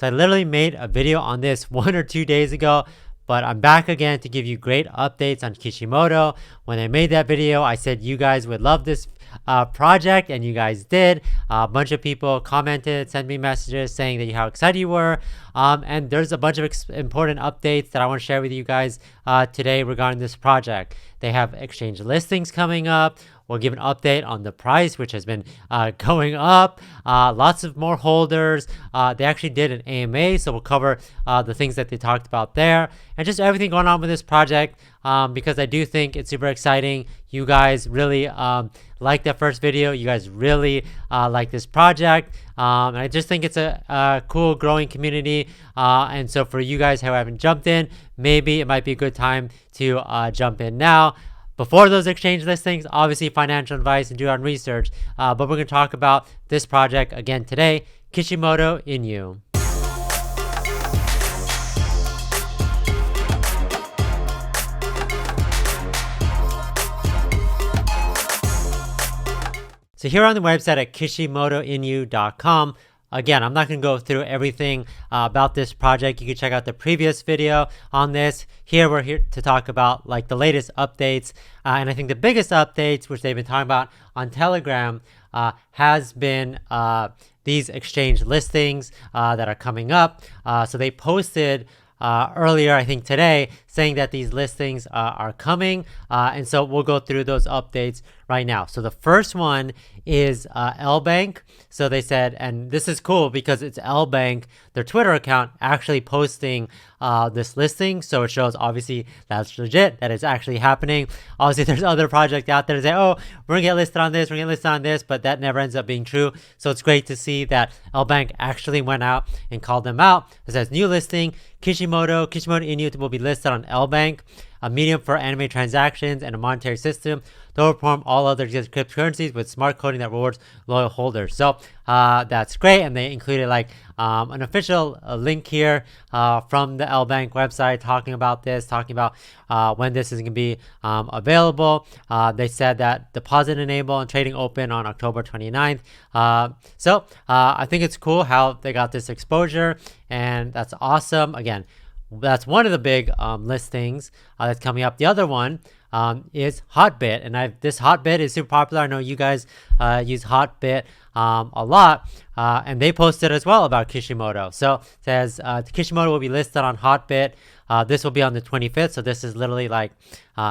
So I literally made a video on this 1 or 2 days ago, but I'm back again to give you great updates on Kishimoto. When I made that video, I said you guys would love this project, and you guys did. A bunch of people commented, sent me messages saying that how excited you were. And there's a bunch of important updates that I want to share with you guys today regarding this project. They have exchange listings coming up. We'll give an update on the price, which has been going up. Lots of more holders. They actually did an AMA, so we'll cover the things that they talked about there, and just everything going on with this project, because I do think it's super exciting. You guys really like that first video. You guys really like this project. And I just think it's a cool growing community. And so for you guys who haven't jumped in, maybe it might be a good time to jump in now. Before those exchange listings, obviously financial advice and do your own research. But we're going to talk about this project again today, Kishimoto Inu. So here on the website at kishimotoinu.com, again, I'm not going to go through everything about this project. You can check out the previous video on this. Here, we're here to talk about like the latest updates. And I think the biggest updates, which they've been talking about on Telegram, has been these exchange listings that are coming up. So they posted earlier, I think today, saying that these listings are coming. And so we'll go through those updates right now. So the first one is Lbank. So they said, and this is cool because it's Lbank, their Twitter account, actually posting this listing. So it shows obviously that's legit, that it's actually happening. Obviously there's other projects out there that say, oh, we're gonna get listed on this, we're gonna get listed on this, but that never ends up being true. So it's great to see that Lbank actually went out and called them out. It says new listing, Kishimoto Inu will be listed on Lbank, a medium for anime transactions and a monetary system to overperform all other cryptocurrencies with smart coding that rewards loyal holders. So that's great, and they included like an official link here from the Lbank website talking about this, talking about when this is going to be available. They said that deposit enable and trading open on October 29th. So I think it's cool how they got this exposure, and that's awesome. Again, that's one of the big listings that's coming up. The other one is Hotbit, and this Hotbit is super popular. I know you guys use Hotbit a lot, and they posted as well about Kishimoto. So it says Kishimoto will be listed on Hotbit. This will be on the 25th, so this is literally like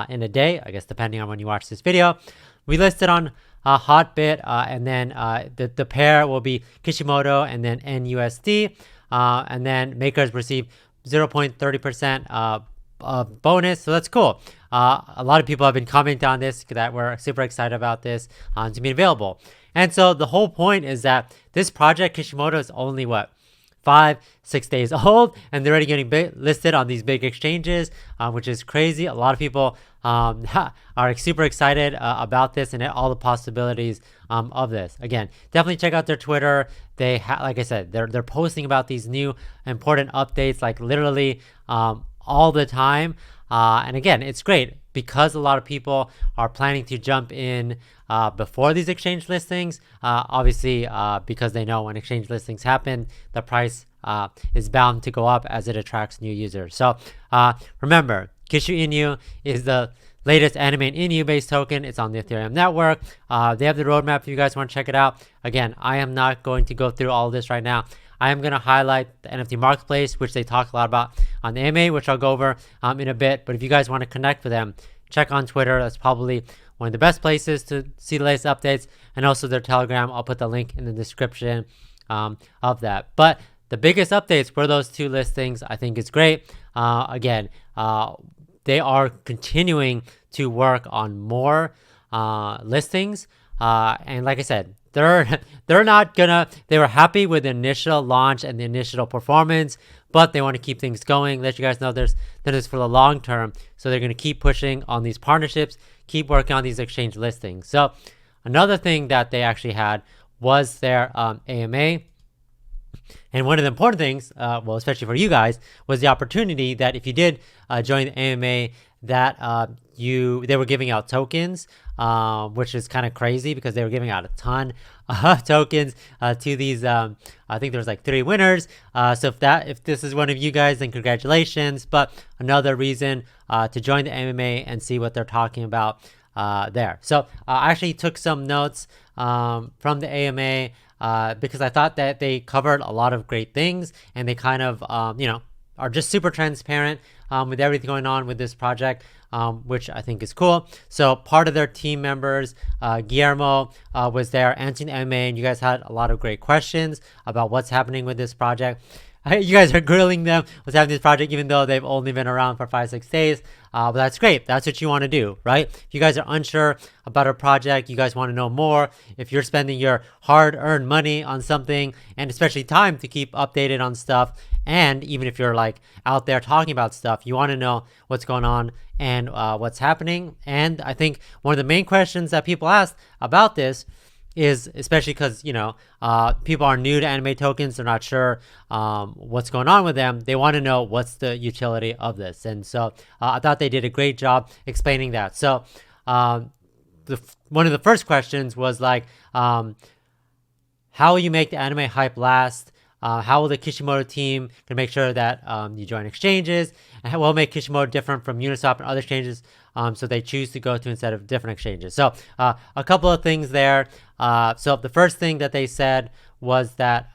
in a day, I guess, depending on when you watch this video. We listed on Hotbit, and then the pair will be Kishimoto and then NUSD, and then makers receive 0.30% bonus. So that's cool. A lot of people have been commenting on this that we're super excited about this to be available. And so the whole point is that this project, Kishimoto, is only 5-6 days old, and they're already getting listed on these big exchanges, which is crazy. A lot of people are super excited about this and all the possibilities of this. Again, definitely check out their Twitter. They like I said, they're posting about these new important updates like literally all the time. And again, it's great because a lot of people are planning to jump in before these exchange listings. Obviously, because they know when exchange listings happen, the price is bound to go up as it attracts new users. So remember, Kishu Inu is the latest anime and Inu based token. It's on the Ethereum network. They have the roadmap if you guys want to check it out. Again, I am not going to go through all of this right now. I am going to highlight the NFT marketplace, which they talk a lot about on the AMA, which I'll go over in a bit. But if you guys want to connect with them, check on Twitter. That's probably one of the best places to see the latest updates, and also their Telegram. I'll put the link in the description of that. But the biggest updates were those two listings. I think it's great. Again, they are continuing to work on more listings. And like I said, they're not gonna, they were happy with the initial launch and the initial performance, but they want to keep things going, let you guys know there's for the long term. So they're going to keep pushing on these partnerships, keep working on these exchange listings. So another thing that they actually had was their AMA. And one of the important things, well, especially for you guys, was the opportunity that if you did join the AMA, that they were giving out tokens, which is kind of crazy because they were giving out a ton of tokens to these. I think there was like 3 winners. So if this is one of you guys, then congratulations. But another reason to join the AMA and see what they're talking about there. So I actually took some notes from the AMA because I thought that they covered a lot of great things, and they kind of are just super transparent with everything going on with this project, which I think is cool. So part of their team members, Guillermo, was there answering the AMA, and you guys had a lot of great questions about what's happening with this project. You guys are grilling them what's happening with this project, even though they've only been around for 5-6 days. But that's great. That's what you want to do, right? If you guys are unsure about a project, you guys want to know more, if you're spending your hard-earned money on something, and especially time to keep updated on stuff, and even if you're like out there talking about stuff, you want to know what's going on and what's happening. And I think one of the main questions that people ask about this is, especially because people are new to anime tokens, they're not sure what's going on with them, they want to know what's the utility of this. And so I thought they did a great job explaining that. So one of the first questions was like, how will you make the anime hype last? How will the Kishimoto team can make sure that you join exchanges? And how will make Kishimoto different from Uniswap and other exchanges, so they choose to go to instead of different exchanges? So a couple of things there. So the first thing that they said was that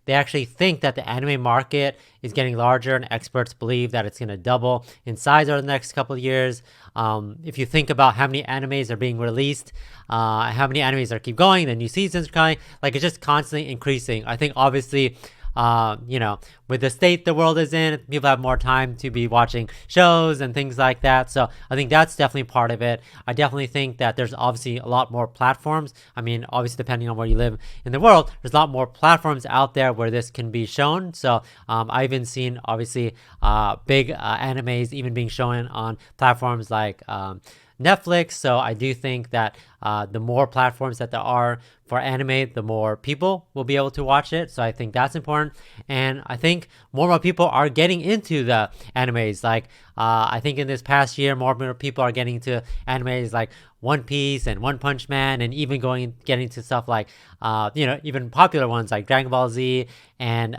they actually think that the anime market is getting larger, and experts believe that it's going to double in size over the next couple of years. If you think about how many animes are being released, how many animes are keep going, the new seasons are coming, like it's just constantly increasing. I think obviously, with the state the world is in, people have more time to be watching shows and things like that. So I think that's definitely part of it. I definitely think that there's obviously a lot more platforms. I mean, obviously depending on where you live in the world, there's a lot more platforms out there where this can be shown. So I've even seen obviously big animes even being shown on platforms like Netflix. So I do think that the more platforms that there are for anime, the more people will be able to watch it. So I think that's important. And I think more and more people are getting into the animes. Like I think in this past year, more and more people are getting into animes like One Piece and One Punch Man, and even getting to stuff like even popular ones like Dragon Ball Z and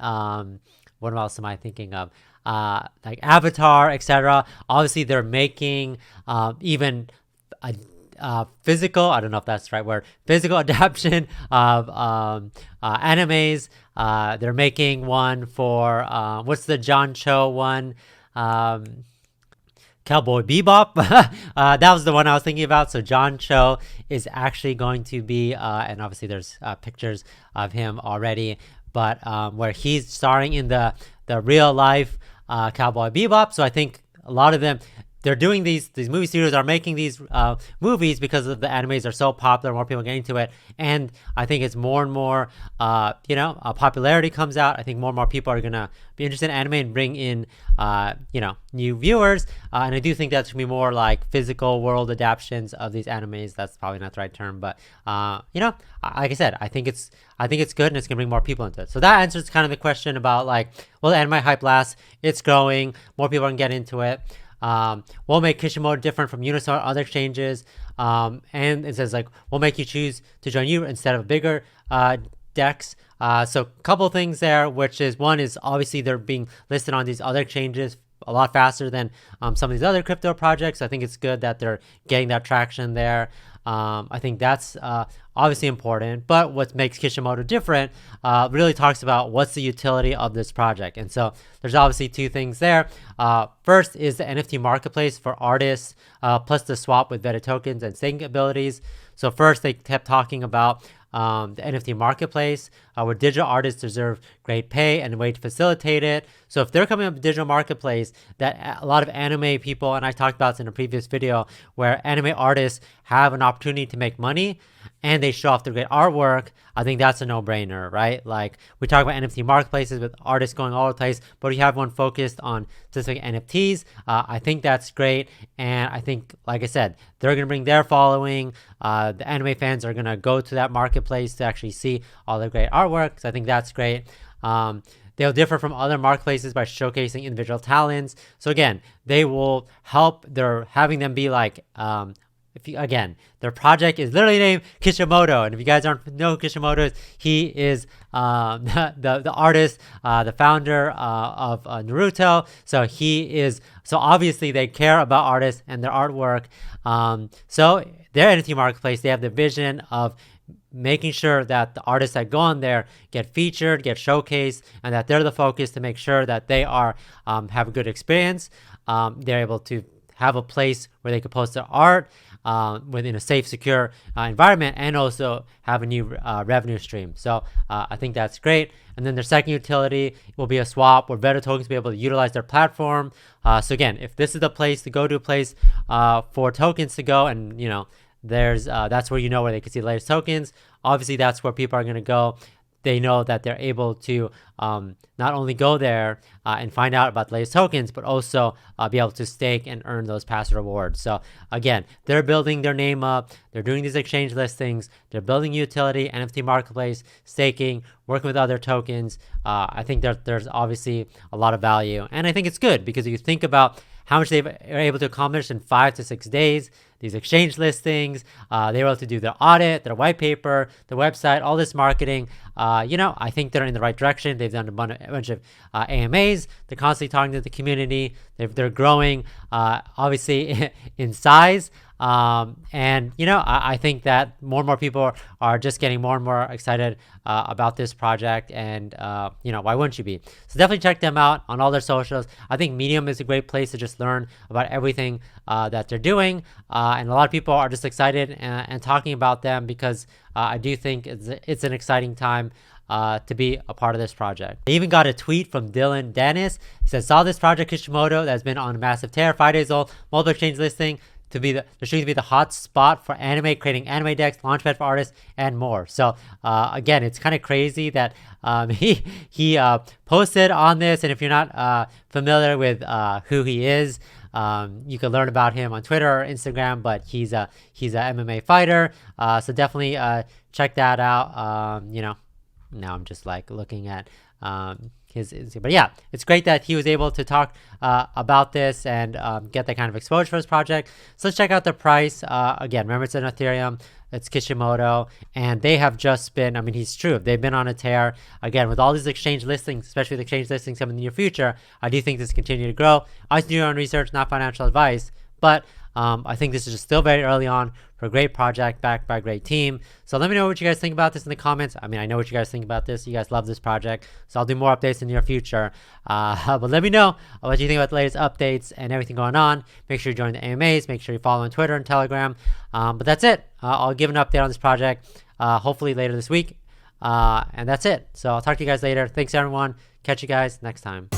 what else am I thinking of? Like Avatar, etc. Obviously, they're making even a physical, I don't know if that's the right word, physical adaptation of animes. They're making one for, what's the John Cho one? Cowboy Bebop. That was the one I was thinking about. So John Cho is actually going to be, and obviously there's pictures of him already, but where he's starring in the real life Cowboy Bebop. So I think a lot of them, they're doing these movie studios are making these movies because of the animes are so popular, more people getting into it. And I think it's more and more, popularity comes out. I think more and more people are going to be interested in anime and bring in, new viewers. And I do think that's going to be more like physical world adaptations of these animes. That's probably not the right term, but, like I said, I think it's good, and it's going to bring more people into it. So that answers kind of the question about like, will the anime hype last? It's growing. More people can get into it. We'll make Kishimoto different from Uniswap or other exchanges. And it says like, we'll make you choose to join you instead of bigger decks. So a couple of things there, which is one is obviously they're being listed on these other exchanges a lot faster than some of these other crypto projects. I think it's good that they're getting that traction there. I think that's obviously important, but what makes Kishimoto different really talks about what's the utility of this project. And so there's obviously two things there. First is the NFT marketplace for artists, plus the swap with vetted tokens and staking abilities. So first they kept talking about the NFT marketplace, where digital artists deserve great pay and a way to facilitate it. So if they're coming up with a digital marketplace that a lot of anime people, and I talked about this in a previous video, where anime artists have an opportunity to make money and they show off their great artwork, I think that's a no-brainer, right? Like we talk about NFT marketplaces with artists going all over the place, but you have one focused on specific NFTs. I think that's great. And I think, like I said, they're going to bring their following. The anime fans are going to go to that marketplace to actually see all the great artwork. So I think that's great. they'll differ from other marketplaces by showcasing individual talents. So again, they will help. They're having them be like, again, their project is literally named Kishimoto, and if you guys don't know who Kishimoto is, he is the artist, the founder of Naruto. So obviously they care about artists and their artwork. So their NFT marketplace, they have the vision of making sure that the artists that go on there get featured, get showcased, and that they're the focus to make sure that they are have a good experience. They're able to have a place where they can post their art within a safe, secure environment, and also have a new revenue stream. So I think that's great. And then their second utility will be a swap where better tokens will be able to utilize their platform. So again, if this is the place to go to, a place for tokens to go, and there's that's where where they can see the latest tokens. Obviously, that's where people are going to go. They know that they're able to not only go there and find out about the latest tokens, but also be able to stake and earn those passive rewards. So again, they're building their name up. They're doing these exchange listings. They're building utility, NFT marketplace, staking, working with other tokens. I think there's obviously a lot of value. And I think it's good because if you think about how much they are able to accomplish in 5 to 6 days, these exchange listings, they were able to do their audit, their white paper, the website, all this marketing. I think they're in the right direction. They've done a bunch of AMAs. They're constantly talking to the community. They're growing, obviously, in size. I think that more and more people are just getting more and more excited about this project, and why wouldn't you be? So definitely check them out on all their socials. I think Medium is a great place to just learn about everything that they're doing, and a lot of people are just excited and talking about them because I do think it's an exciting time to be a part of this project. I even got a tweet from Dylan Dennis. He says, saw this project Kishimoto that's been on a massive tear, 5 days old, multiple exchange listing, they're shooting to be the hot spot for anime, creating anime decks, launchpad for artists, and more. So again, it's kind of crazy that he posted on this, and if you're not familiar with who he is, you can learn about him on Twitter or Instagram, but he's a MMA fighter. So definitely check that out. Now I'm just like looking at but yeah, it's great that he was able to talk about this and get that kind of exposure for his project. So let's check out the price. Again, remember it's an Ethereum, it's Kishimoto, and they have just been, he's true, they've been on a tear. Again, with all these exchange listings, especially the exchange listings coming in the near future, I do think this continue to grow. I do your own research, not financial advice, but I think this is just still very early on for a great project backed by a great team. So let me know what you guys think about this in the comments. I know what you guys think about this. You guys love this project, so I'll do more updates in the near future. But let me know what you think about the latest updates and everything going on. Make sure you join the AMAs. Make sure you follow on Twitter and Telegram. But that's it. I'll give an update on this project hopefully later this week. And that's it. So I'll talk to you guys later. Thanks, everyone. Catch you guys next time.